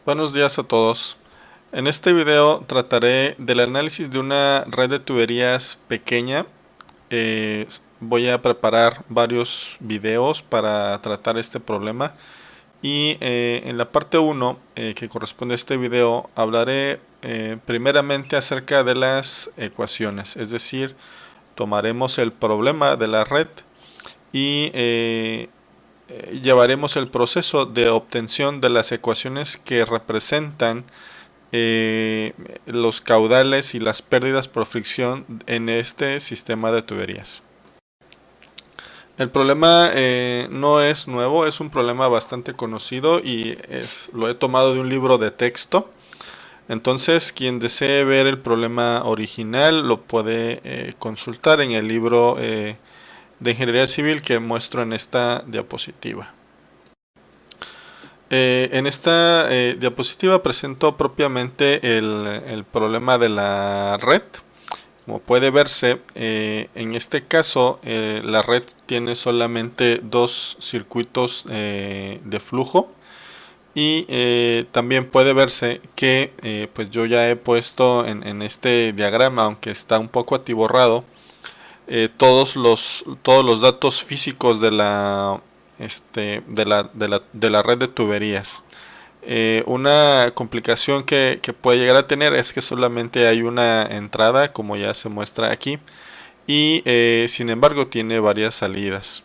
Buenos días a todos. En este video trataré del análisis de una red de tuberías pequeña. Voy a preparar varios videos para tratar este problema y en la parte 1 que corresponde a este video hablaré primeramente acerca de las ecuaciones, es decir, tomaremos el problema de la red y llevaremos el proceso de obtención de las ecuaciones que representan los caudales y las pérdidas por fricción en este sistema de tuberías. El problema no es nuevo, es un problema bastante conocido y lo he tomado de un libro de texto. Entonces, quien desee ver el problema original lo puede consultar en el libro de Ingeniería Civil que muestro en esta diapositiva. En esta diapositiva presento propiamente el problema de la red. Como puede verse, en este caso la red tiene solamente dos circuitos de flujo y también puede verse que pues yo ya he puesto en este diagrama, aunque está un poco atiborrado, todos los datos físicos de la red de tuberías. Una complicación que puede llegar a tener es que solamente hay una entrada, como ya se muestra aquí, y sin embargo tiene varias salidas.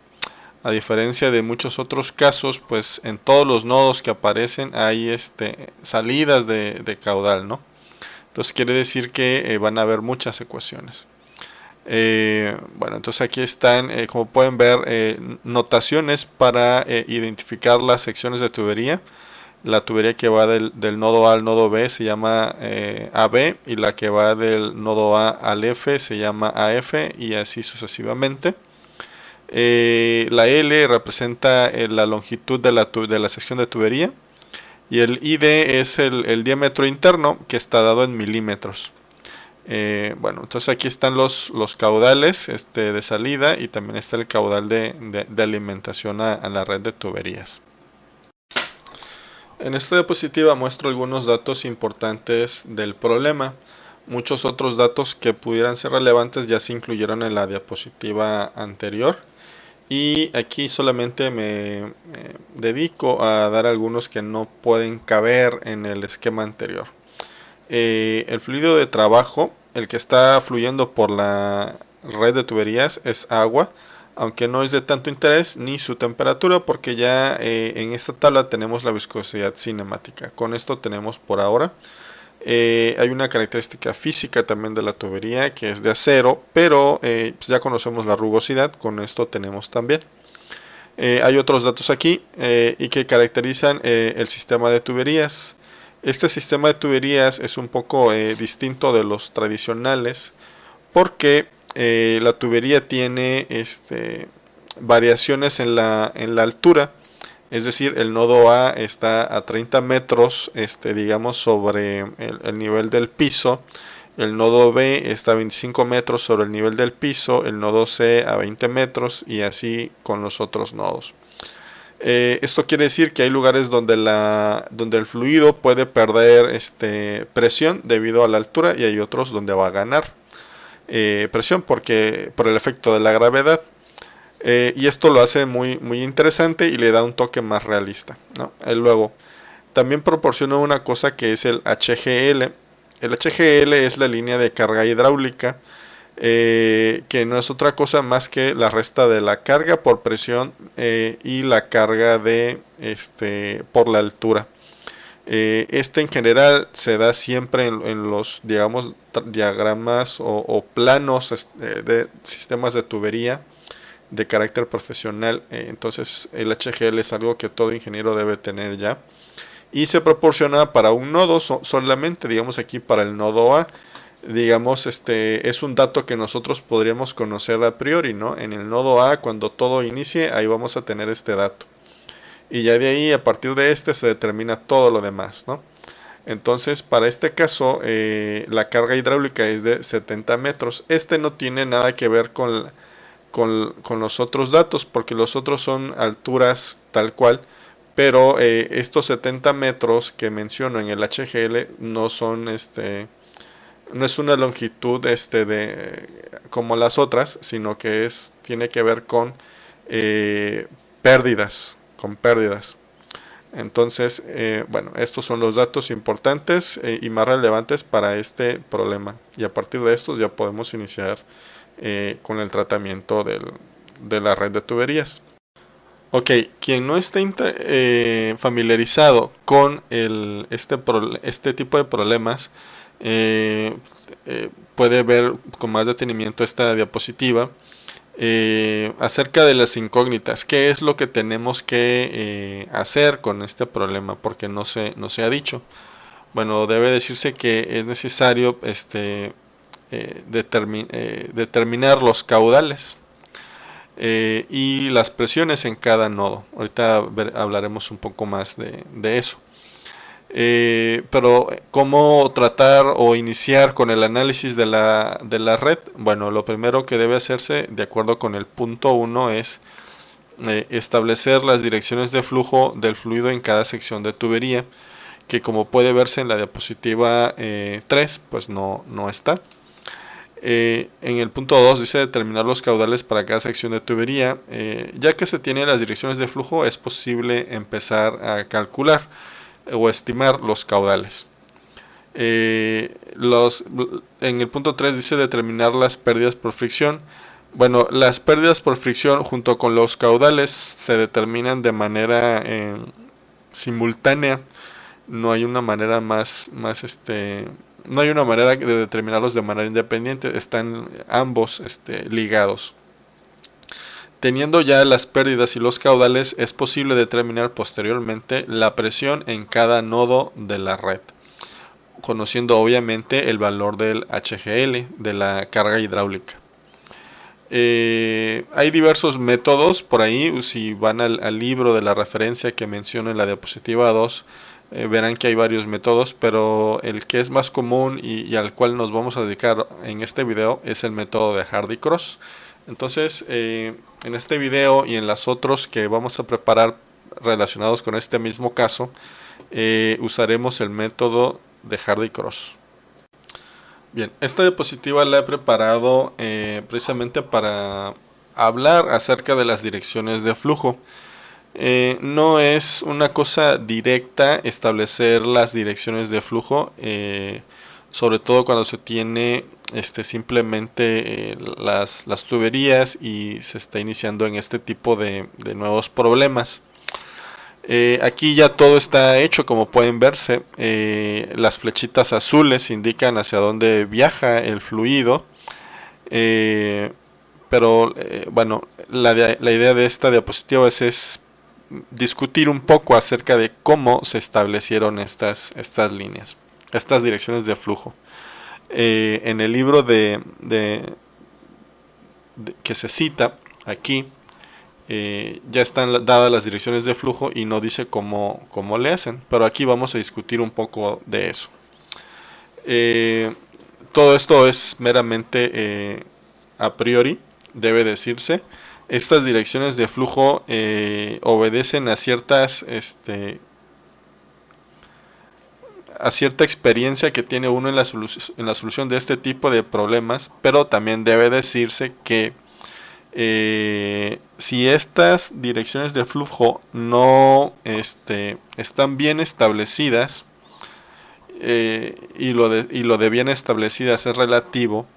A diferencia de muchos otros casos, pues en todos los nodos que aparecen hay salidas de caudal, ¿no? Entonces quiere decir que van a haber muchas ecuaciones. Bueno, entonces aquí están, como pueden ver, notaciones para identificar las secciones de tubería. La tubería que va del nodo A al nodo B se llama AB y la que va del nodo A al F se llama AF y así sucesivamente. La L representa la longitud de la sección de tubería y el ID es el diámetro interno que está dado en milímetros. Bueno, entonces aquí están los caudales de salida y también está el caudal de alimentación a la red de tuberías. En esta diapositiva muestro algunos datos importantes del problema. Muchos otros datos que pudieran ser relevantes ya se incluyeron en la diapositiva anterior. Y aquí solamente me dedico a dar algunos que no pueden caber en el esquema anterior. El fluido de trabajo, el que está fluyendo por la red de tuberías, es agua, aunque no es de tanto interés ni su temperatura, porque ya en esta tabla tenemos la viscosidad cinemática. Con esto tenemos por ahora. Hay una característica física también de la tubería que es de acero, pero pues ya conocemos la rugosidad, con esto tenemos también. Hay otros datos aquí y que caracterizan el sistema de tuberías. Este sistema de tuberías es un poco distinto de los tradicionales porque la tubería tiene variaciones en la altura. Es decir, el nodo A está a 30 metros, digamos, sobre el nivel del piso. El nodo B está a 25 metros sobre el nivel del piso. El nodo C a 20 metros y así con los otros nodos. Esto quiere decir que hay lugares donde el fluido puede perder presión debido a la altura y hay otros donde va a ganar presión por el efecto de la gravedad. Y esto lo hace muy, muy interesante y le da un toque más realista, ¿no? Luego, también proporciona una cosa que es el HGL. El HGL es la línea de carga hidráulica, que no es otra cosa más que la resta de la carga por presión y la carga por la altura. En general se da siempre en los, digamos, diagramas o planos de sistemas de tubería de carácter profesional. Entonces el HGL es algo que todo ingeniero debe tener ya y se proporciona para un nodo solamente, digamos aquí para el nodo A. Digamos, es un dato que nosotros podríamos conocer a priori, ¿no? En el nodo A, cuando todo inicie, ahí vamos a tener este dato. Y ya de ahí, a partir de se determina todo lo demás, ¿no? Entonces, para este caso, la carga hidráulica es de 70 metros. No tiene nada que ver con los otros datos, porque los otros son alturas tal cual, pero estos 70 metros que menciono en el HGL no son no es una longitud como las otras, sino que tiene que ver con pérdidas, con pérdidas. Entonces, bueno, estos son los datos importantes y más relevantes para este problema. Y a partir de estos ya podemos iniciar con el tratamiento de la red de tuberías. Ok, quien no esté familiarizado con este tipo de problemas, eh, puede ver con más detenimiento esta diapositiva acerca de las incógnitas. ¿Qué es lo que tenemos que hacer con este problema? Porque no se ha dicho. Bueno, debe decirse que es necesario determinar los caudales y las presiones en cada nodo. Ahorita hablaremos un poco más de eso. Pero ¿cómo tratar o iniciar con el análisis de la red? Bueno, lo primero que debe hacerse de acuerdo con el punto 1 es establecer las direcciones de flujo del fluido en cada sección de tubería, que como puede verse en la diapositiva 3, pues no está. En el punto 2 dice determinar los caudales para cada sección de tubería. Ya que se tienen las direcciones de flujo, es posible empezar a calcular o estimar los caudales. En el punto 3 dice determinar las pérdidas por fricción. Bueno, las pérdidas por fricción junto con los caudales se determinan de manera simultánea. No hay una manera no hay una manera de determinarlos de manera independiente, están ambos ligados. Teniendo ya las pérdidas y los caudales, es posible determinar posteriormente la presión en cada nodo de la red, conociendo obviamente el valor del HGL, de la carga hidráulica. Hay diversos métodos por ahí. Si van al libro de la referencia que menciono en la diapositiva 2, verán que hay varios métodos, pero el que es más común y al cual nos vamos a dedicar en este video es el método de Hardy-Cross. Entonces, en este video y en los otros que vamos a preparar relacionados con este mismo caso, usaremos el método de Hardy-Cross. Bien, esta diapositiva la he preparado precisamente para hablar acerca de las direcciones de flujo. No es una cosa directa establecer las direcciones de flujo, sobre todo cuando se tiene simplemente las tuberías y se está iniciando en este tipo de nuevos problemas. Aquí ya todo está hecho, como pueden verse. Las flechitas azules indican hacia dónde viaja el fluido. Pero bueno, la idea de esta diapositiva es discutir un poco acerca de cómo se establecieron estas líneas, estas direcciones de flujo. En el libro que se cita aquí, ya están dadas las direcciones de flujo y no dice cómo le hacen, pero aquí vamos a discutir un poco de eso. Todo esto es meramente a priori, debe decirse. Estas direcciones de flujo obedecen a ciertas a cierta experiencia que tiene uno en la solución de este tipo de problemas, pero también debe decirse que si estas direcciones de flujo no están bien establecidas, y lo de bien establecidas es relativo,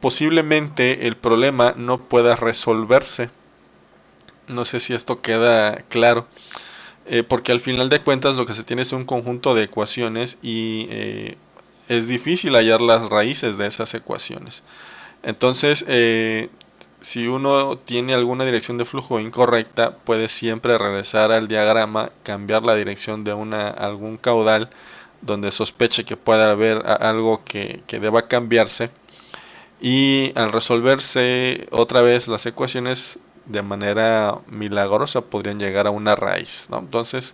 posiblemente el problema no pueda resolverse. No sé si esto queda claro, porque al final de cuentas lo que se tiene es un conjunto de ecuaciones y es difícil hallar las raíces de esas ecuaciones. Entonces, si uno tiene alguna dirección de flujo incorrecta, puede siempre regresar al diagrama, cambiar la dirección de algún caudal donde sospeche que pueda haber algo que deba cambiarse, y al resolverse otra vez las ecuaciones de manera milagrosa podrían llegar a una raíz, ¿no? Entonces,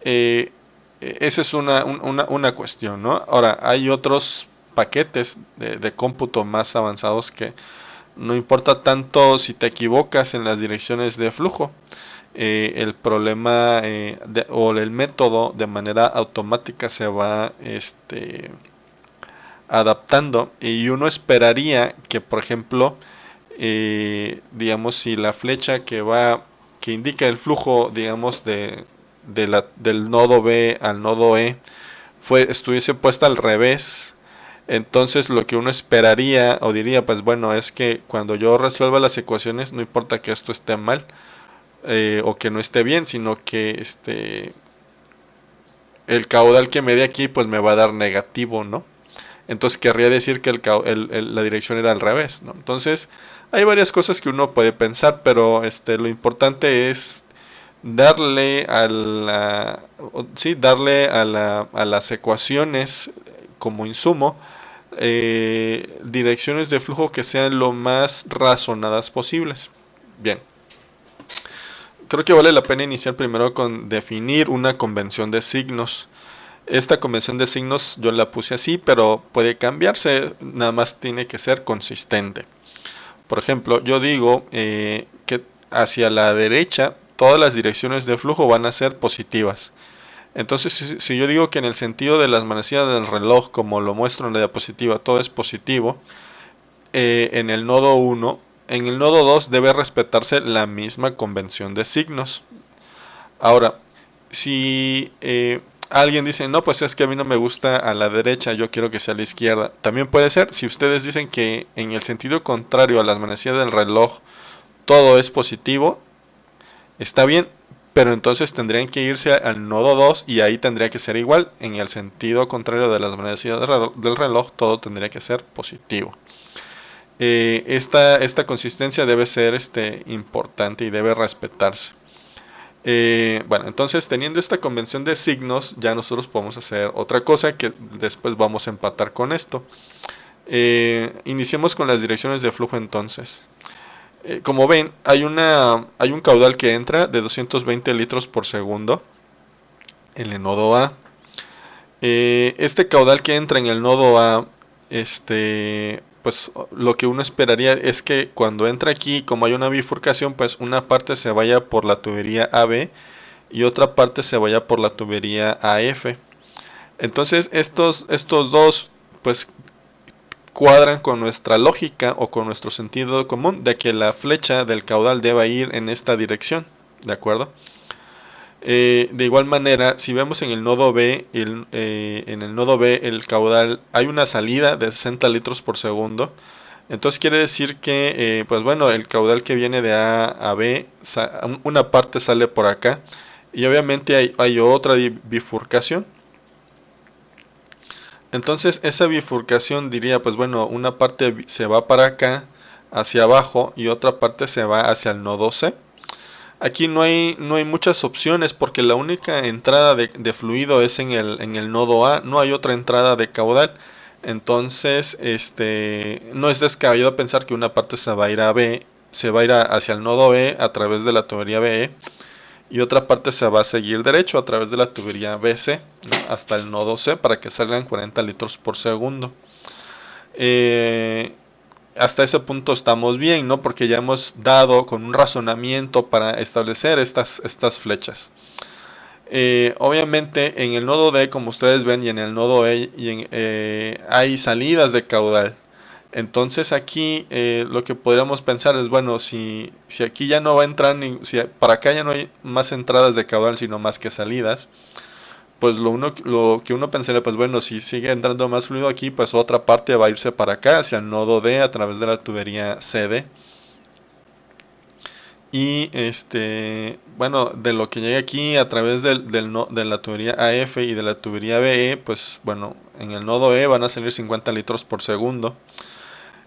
esa es una cuestión, ¿no? Ahora, hay otros paquetes de cómputo más avanzados que no importa tanto si te equivocas en las direcciones de flujo. el problema o el método de manera automática se va adaptando, y uno esperaría que, por ejemplo, digamos, si la flecha que indica el flujo, digamos, del nodo B al nodo E estuviese puesta al revés, entonces lo que uno esperaría o diría, pues bueno, es que cuando yo resuelva las ecuaciones, no importa que esto esté mal o que no esté bien, sino que el caudal que me dé aquí pues me va a dar negativo, ¿no? Entonces querría decir que la dirección era al revés, ¿no? Entonces hay varias cosas que uno puede pensar, pero lo importante es darle a las ecuaciones como insumo direcciones de flujo que sean lo más razonadas posibles. Bien, creo que vale la pena iniciar primero con definir una convención de signos. Esta convención de signos yo la puse así, pero puede cambiarse, nada más tiene que ser consistente. Por ejemplo, yo digo que hacia la derecha todas las direcciones de flujo van a ser positivas. Entonces, si yo digo que en el sentido de las manecillas del reloj, como lo muestro en la diapositiva, todo es positivo, en el nodo 1, en el nodo 2 debe respetarse la misma convención de signos. Ahora, si alguien dice, no, pues es que a mí no me gusta a la derecha, yo quiero que sea a la izquierda, también puede ser. Si ustedes dicen que en el sentido contrario a las manecillas del reloj todo es positivo, está bien, pero entonces tendrían que irse al nodo 2 y ahí tendría que ser igual. En el sentido contrario de las manecillas del reloj, todo tendría que ser positivo. Esta consistencia debe ser importante y debe respetarse. Bueno, entonces teniendo esta convención de signos, ya nosotros podemos hacer otra cosa que después vamos a empatar con esto. Iniciemos con las direcciones de flujo entonces. Como ven, hay un caudal que entra de 220 litros por segundo en el nodo A. Este caudal que entra en el nodo A, pues lo que uno esperaría es que cuando entra aquí, como hay una bifurcación, pues una parte se vaya por la tubería AB y otra parte se vaya por la tubería AF. Entonces estos dos pues cuadran con nuestra lógica o con nuestro sentido común de que la flecha del caudal deba ir en esta dirección, ¿de acuerdo? De igual manera, si vemos en el nodo B, en el nodo B el caudal, hay una salida de 60 litros por segundo. Entonces quiere decir que, pues bueno, el caudal que viene de A a B, una parte sale por acá. Y obviamente hay otra bifurcación. Entonces esa bifurcación diría, pues bueno, una parte se va para acá, hacia abajo, y otra parte se va hacia el nodo C. Aquí no hay muchas opciones porque la única entrada de fluido es en el nodo A, no hay otra entrada de caudal. Entonces, no es descabellado pensar que una parte se va a ir a B, se va a ir hacia el nodo B a través de la tubería BE, y otra parte se va a seguir derecho a través de la tubería BC, ¿no? Hasta el nodo C para que salgan 40 litros por segundo. Hasta ese punto estamos bien, ¿no? Porque ya hemos dado con un razonamiento para establecer estas flechas. Obviamente en el nodo D, como ustedes ven, y en el nodo E hay salidas de caudal. Entonces aquí lo que podríamos pensar es, bueno, si aquí ya no va a entrar, si para acá ya no hay más entradas de caudal, sino más que salidas, pues lo que uno pensaría, pues bueno, si sigue entrando más fluido aquí, pues otra parte va a irse para acá, hacia el nodo D, a través de la tubería CD. Y bueno, de lo que llegue aquí a través de la tubería AF y de la tubería BE, pues bueno, en el nodo E van a salir 50 litros por segundo.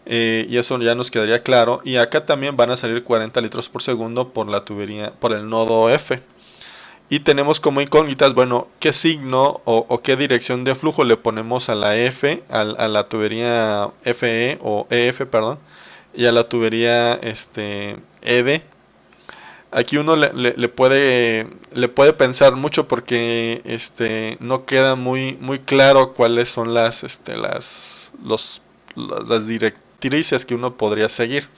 Y eso ya nos quedaría claro. Y acá también van a salir 40 litros por segundo por la tubería, por el nodo F. Y tenemos como incógnitas, bueno, qué signo o qué dirección de flujo le ponemos a la F, a la tubería FE o EF, perdón, y a la tubería ED. Aquí uno le puede pensar mucho porque no queda muy claro cuáles son las directrices que uno podría seguir.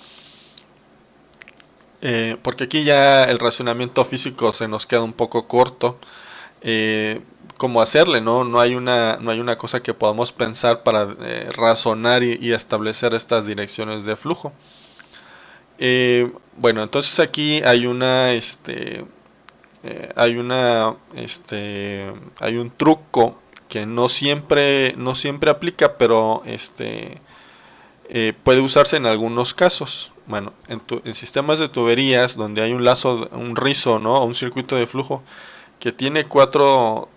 porque aquí ya el razonamiento físico se nos queda un poco corto. Cómo hacerle, ¿no? No hay una cosa que podamos pensar para razonar y establecer estas direcciones de flujo. Bueno, entonces aquí hay hay un truco que no siempre aplica, pero puede usarse en algunos casos. Bueno, en sistemas de tuberías donde hay un lazo, un rizo, ¿no? O un circuito de flujo que tiene cuatro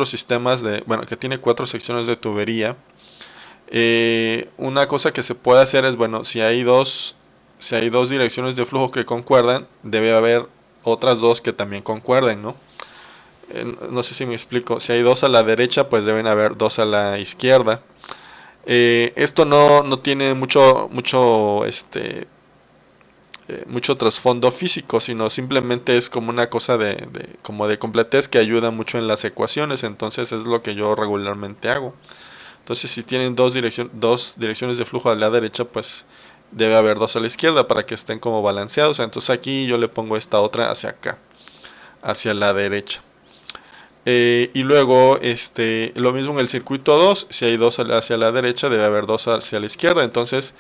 sistemas de, bueno, que tiene cuatro secciones de tubería. Una cosa que se puede hacer es, bueno, si hay dos direcciones de flujo que concuerdan, debe haber otras dos que también concuerden, ¿no? No sé si me explico. Si hay dos a la derecha, pues deben haber dos a la izquierda. Esto no tiene mucho trasfondo físico, sino simplemente es como una cosa como de completez que ayuda mucho en las ecuaciones. Entonces es lo que yo regularmente hago. Entonces si tienen dos direcciones de flujo a la derecha, pues debe haber dos a la izquierda para que estén como balanceados. Entonces aquí yo le pongo esta otra hacia acá, hacia la derecha. Y luego lo mismo en el circuito 2, si hay dos hacia la derecha, debe haber dos hacia la izquierda. Entonces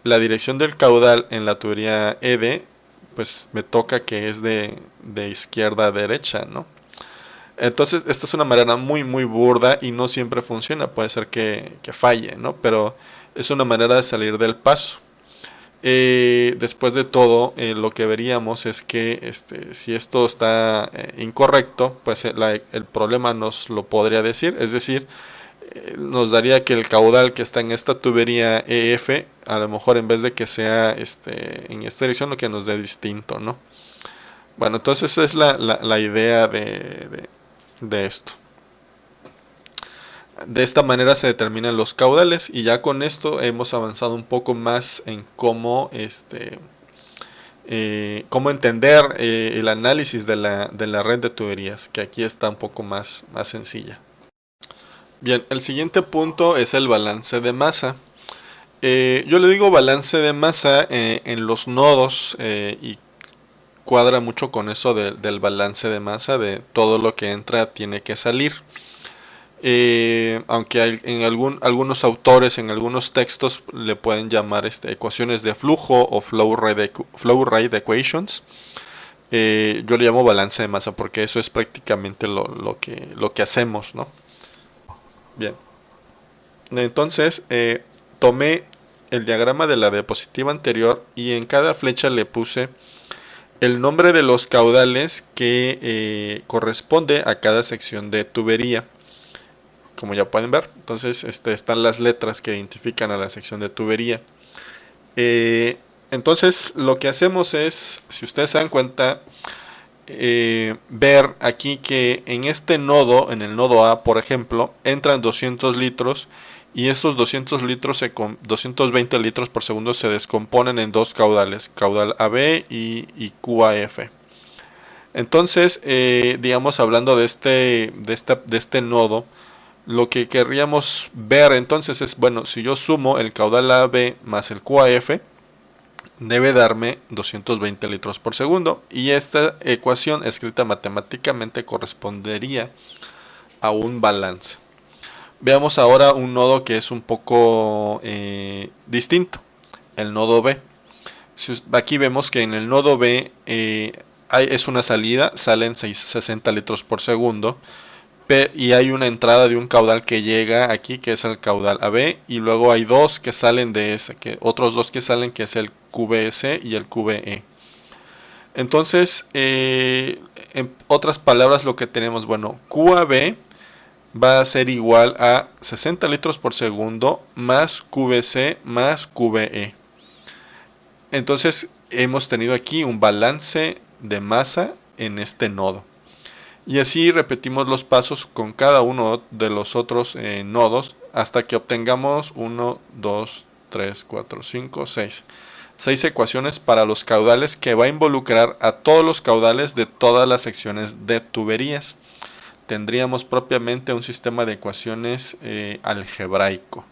la dirección del caudal en la tubería ED, pues me toca que es de izquierda a derecha, ¿no? Entonces, esta es una manera muy burda y no siempre funciona. Puede ser que falle, ¿no? Pero es una manera de salir del paso. Después de todo, lo que veríamos es que si esto está incorrecto, pues el problema nos lo podría decir. Es decir, nos daría que el caudal que está en esta tubería EF, a lo mejor en vez de que sea en esta dirección, lo que nos dé distinto, ¿no? Bueno, entonces esa es la idea de esto. De esta manera se determinan los caudales y ya con esto hemos avanzado un poco más en cómo entender el análisis de la red de tuberías, que aquí está un poco más sencilla. Bien, el siguiente punto es el balance de masa. Yo le digo balance de masa en los nodos y cuadra mucho con eso del balance de masa, de todo lo que entra tiene que salir. Aunque en algunos autores, en algunos textos, le pueden llamar ecuaciones de flujo o flow rate equations. Yo le llamo balance de masa porque eso es prácticamente lo que hacemos, ¿no? Bien. Entonces, tomé el diagrama de la diapositiva anterior y en cada flecha le puse el nombre de los caudales que corresponde a cada sección de tubería. Como ya pueden ver, entonces están las letras que identifican a la sección de tubería. Entonces lo que hacemos es, si ustedes se dan cuenta, ver aquí que en este nodo, en el nodo A, por ejemplo, entran 200 litros y estos 220 litros por segundo se descomponen en dos caudales, caudal AB y QAF. Entonces, digamos, hablando de este nodo, lo que querríamos ver entonces es, bueno, si yo sumo el caudal AB más el QAF, debe darme 220 litros por segundo. Y esta ecuación escrita matemáticamente correspondería a un balance. Veamos ahora un nodo que es un poco distinto, el nodo B. Aquí vemos que en el nodo B es una salida, salen 60 litros por segundo. Y hay una entrada de un caudal que llega aquí, que es el caudal AB, y luego hay dos que salen de ese, otros dos que salen, que es el QBS y el QBE. Entonces, en otras palabras, lo que tenemos, bueno, QAB va a ser igual a 60 litros por segundo más QBC más QBE. Entonces, hemos tenido aquí un balance de masa en este nodo. Y así repetimos los pasos con cada uno de los otros nodos hasta que obtengamos 1, 2, 3, 4, 5, 6. 6 ecuaciones para los caudales que va a involucrar a todos los caudales de todas las secciones de tuberías. Tendríamos propiamente un sistema de ecuaciones algebraico.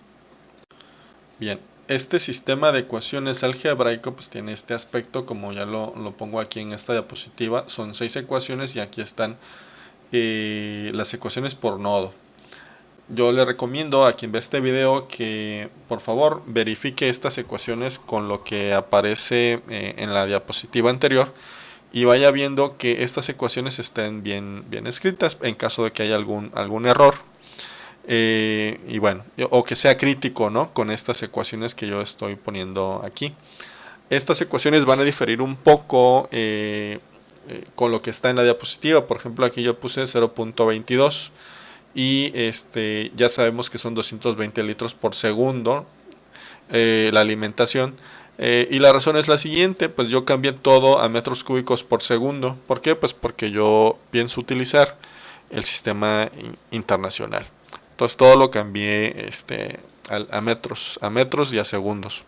Bien, Este sistema de ecuaciones algebraico pues tiene este aspecto, como ya lo pongo aquí en esta diapositiva. Son 6 ecuaciones y aquí están las ecuaciones por nodo. Yo le recomiendo a quien ve este video que por favor verifique estas ecuaciones con lo que aparece en la diapositiva anterior y vaya viendo que estas ecuaciones estén bien escritas en caso de que haya algún error. Y bueno, o que sea crítico, ¿no?, con estas ecuaciones que yo estoy poniendo aquí. Estas ecuaciones van a diferir un poco con lo que está en la diapositiva. Por ejemplo, aquí yo puse 0.22 y ya sabemos que son 220 litros por segundo la alimentación. Y la razón es la siguiente: pues yo cambié todo a metros cúbicos por segundo. ¿Por qué? Pues porque yo pienso utilizar el sistema internacional. Entonces todo lo cambié a metros y a segundos.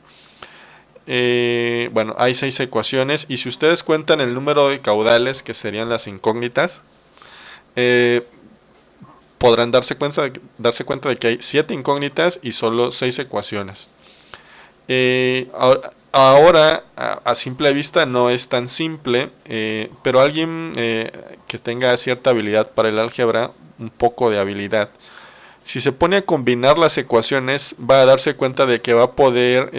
Bueno, hay 6 ecuaciones y si ustedes cuentan el número de caudales, que serían las incógnitas, podrán darse cuenta de que hay 7 incógnitas y solo 6 ecuaciones. Ahora, a simple vista no es tan simple, pero alguien que tenga cierta habilidad para el álgebra, un poco de habilidad, si se pone a combinar las ecuaciones, va a darse cuenta de que va a poder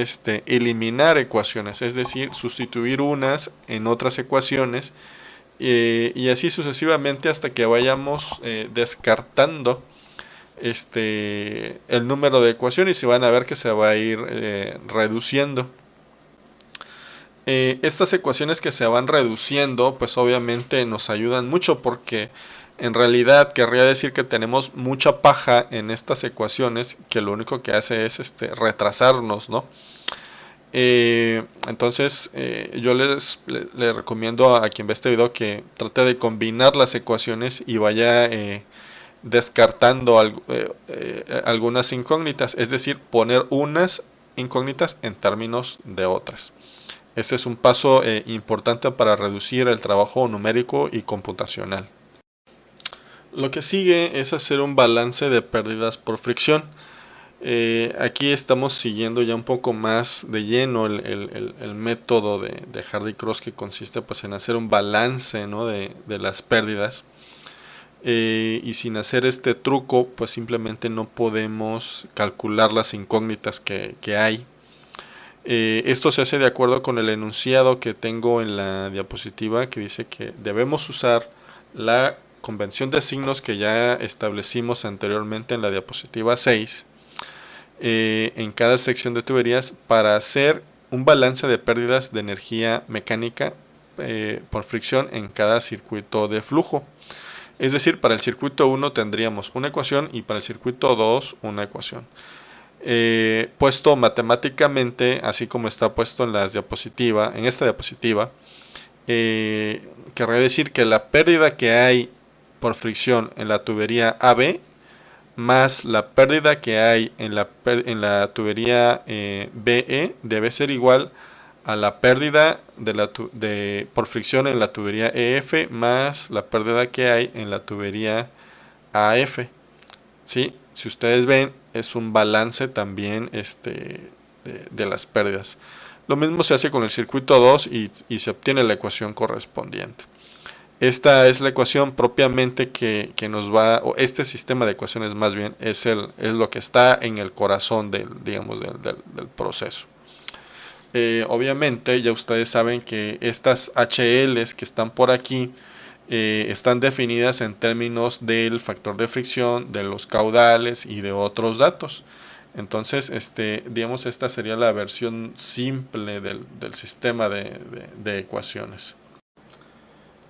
eliminar ecuaciones, es decir, sustituir unas en otras ecuaciones, y así sucesivamente hasta que vayamos descartando el número de ecuaciones y van a ver que se va a ir reduciendo. Estas ecuaciones que se van reduciendo pues obviamente nos ayudan mucho, porque en realidad querría decir que tenemos mucha paja en estas ecuaciones, que lo único que hace es retrasarnos, ¿no? Entonces yo le recomiendo a quien ve este video que trate de combinar las ecuaciones y vaya descartando algunas incógnitas, es decir, poner unas incógnitas en términos de otras. Este es un paso importante para reducir el trabajo numérico y computacional. Lo que sigue es hacer un balance de pérdidas por fricción. Aquí estamos siguiendo ya un poco más de lleno el método de Hardy-Cross, que consiste pues en hacer un balance, ¿no?, de las pérdidas. Y sin hacer este truco pues simplemente no podemos calcular las incógnitas que hay. Esto se hace de acuerdo con el enunciado que tengo en la diapositiva, que dice que debemos usar la convención de signos que ya establecimos anteriormente en la diapositiva 6 en cada sección de tuberías para hacer un balance de pérdidas de energía mecánica por fricción en cada circuito de flujo. Es decir, para el circuito 1 tendríamos una ecuación y para el circuito 2 una ecuación. Puesto matemáticamente, así como está puesto en esta diapositiva, querría decir que la pérdida que hay por fricción en la tubería AB más la pérdida que hay en la tubería BE debe ser igual a la pérdida por fricción en la tubería EF más la pérdida que hay en la tubería AF. ¿Sí? Si ustedes ven, es un balance también de las pérdidas. Lo mismo se hace con el circuito 2 y se obtiene la ecuación correspondiente. Esta es la ecuación propiamente que nos va, o este sistema de ecuaciones más bien, es lo que está en el corazón del proceso. Obviamente ya ustedes saben que estas HLs que están por aquí están definidas en términos del factor de fricción, de los caudales y de otros datos. Entonces, digamos, esta sería la versión simple del sistema de ecuaciones.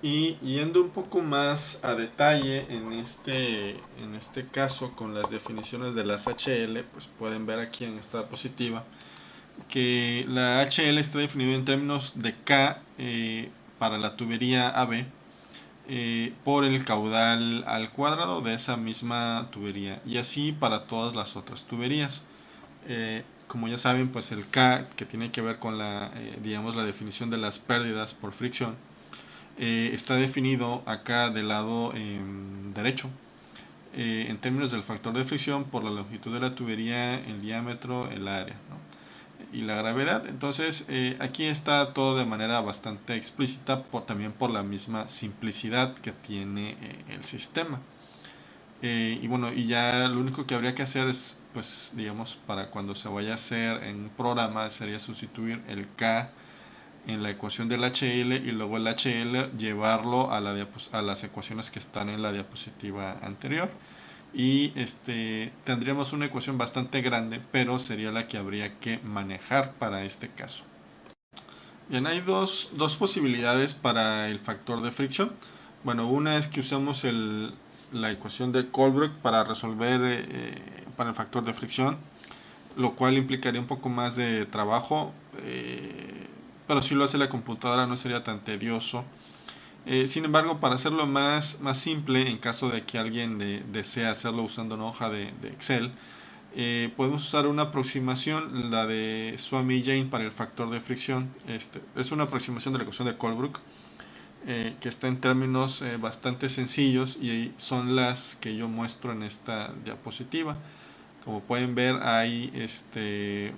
Y yendo un poco más a detalle en este caso con las definiciones de las HL, pues pueden ver aquí en esta diapositiva que la HL está definida en términos de K para la tubería AB por el caudal al cuadrado de esa misma tubería, y así para todas las otras tuberías. Como ya saben, pues el K, que tiene que ver con digamos, la definición de las pérdidas por fricción, está definido acá del lado derecho en términos del factor de fricción por la longitud de la tubería, el diámetro, el área, ¿no? y la gravedad. Entonces aquí está todo de manera bastante explícita, también por la misma simplicidad que tiene el sistema. Y bueno, y ya lo único que habría que hacer es, pues digamos, para cuando se vaya a hacer en un programa, sería sustituir el K en la ecuación del HL y luego el HL llevarlo a las ecuaciones que están en la diapositiva anterior. Y tendríamos una ecuación bastante grande, pero sería la que habría que manejar para este caso. Bien, hay dos posibilidades para el factor de fricción. Bueno, una es que usemos la ecuación de Colebrook para resolver para el factor de fricción, lo cual implicaría un poco más de trabajo, pero si lo hace la computadora no sería tan tedioso. Sin embargo, para hacerlo más simple, en caso de que alguien desee hacerlo usando una hoja de Excel, podemos usar una aproximación, la de Swamy-Jain para el factor de fricción. Es una aproximación de la ecuación de Colebrook, que está en términos bastante sencillos y son las que yo muestro en esta diapositiva. Como pueden ver, hay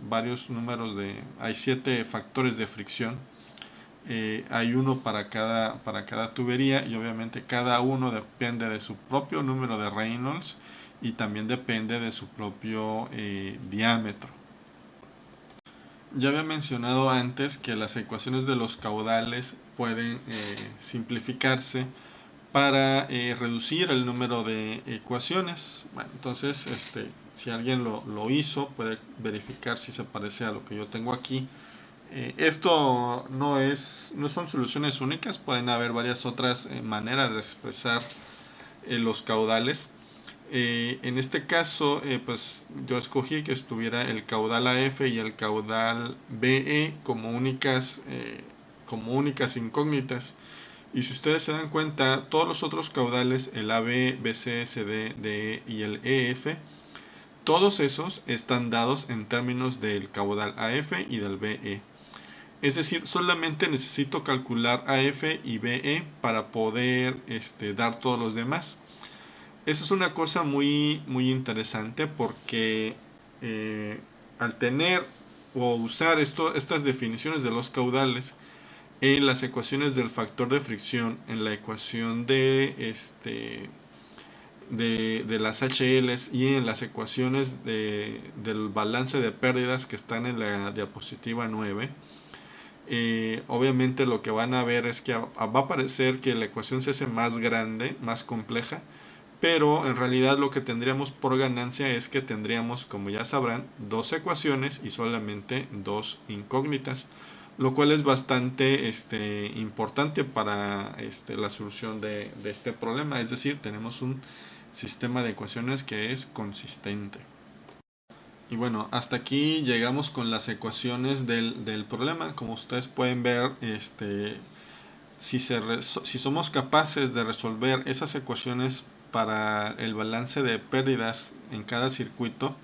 varios números hay 7 factores de fricción. Hay uno para cada tubería y obviamente cada uno depende de su propio número de Reynolds y también depende de su propio diámetro. Ya había mencionado antes que las ecuaciones de los caudales pueden simplificarse para reducir el número de ecuaciones. Bueno, entonces si alguien lo hizo, puede verificar si se parece a lo que yo tengo aquí. Esto no son soluciones únicas, pueden haber varias otras maneras de expresar los caudales. En este caso, pues yo escogí que estuviera el caudal AF y el caudal BE como únicas incógnitas. Y si ustedes se dan cuenta, todos los otros caudales, el AB, BC, CD, DE y el EF, todos esos están dados en términos del caudal AF y del BE. Es decir, solamente necesito calcular AF y BE para poder dar todos los demás. Eso es una cosa muy interesante porque al tener o usar estas definiciones de los caudales en las ecuaciones del factor de fricción, en la ecuación de las HLs y en las ecuaciones del balance de pérdidas que están en la diapositiva 9, obviamente lo que van a ver es que va a parecer que la ecuación se hace más grande, más compleja, pero en realidad lo que tendríamos por ganancia es que tendríamos, como ya sabrán, 2 ecuaciones y solamente 2 incógnitas, lo cual es bastante importante para la solución de este problema. Es decir, tenemos un sistema de ecuaciones que es consistente. Y bueno, hasta aquí llegamos con las ecuaciones del problema. Como ustedes pueden ver, si somos capaces de resolver esas ecuaciones para el balance de pérdidas en cada circuito,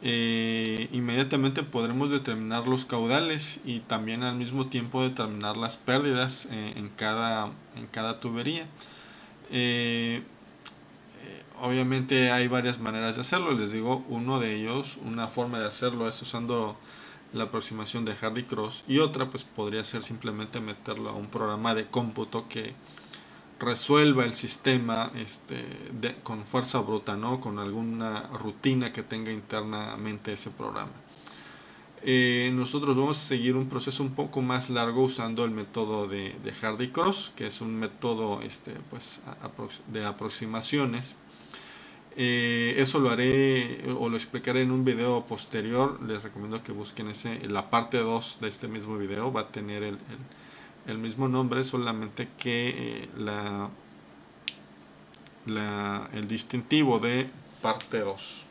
inmediatamente podremos determinar los caudales y también al mismo tiempo determinar las pérdidas en cada tubería. Obviamente hay varias maneras de hacerlo. Les digo, una forma de hacerlo es usando la aproximación de Hardy-Cross, y otra pues podría ser simplemente meterlo a un programa de cómputo que resuelva el sistema con fuerza bruta, ¿no? Con alguna rutina que tenga internamente ese programa. Nosotros vamos a seguir un proceso un poco más largo usando el método de Hardy-Cross, que es un método de aproximaciones. Eso lo haré o lo explicaré en un video posterior. Les recomiendo que busquen la parte 2 de este mismo video. Va a tener el mismo nombre, solamente que el distintivo de parte 2.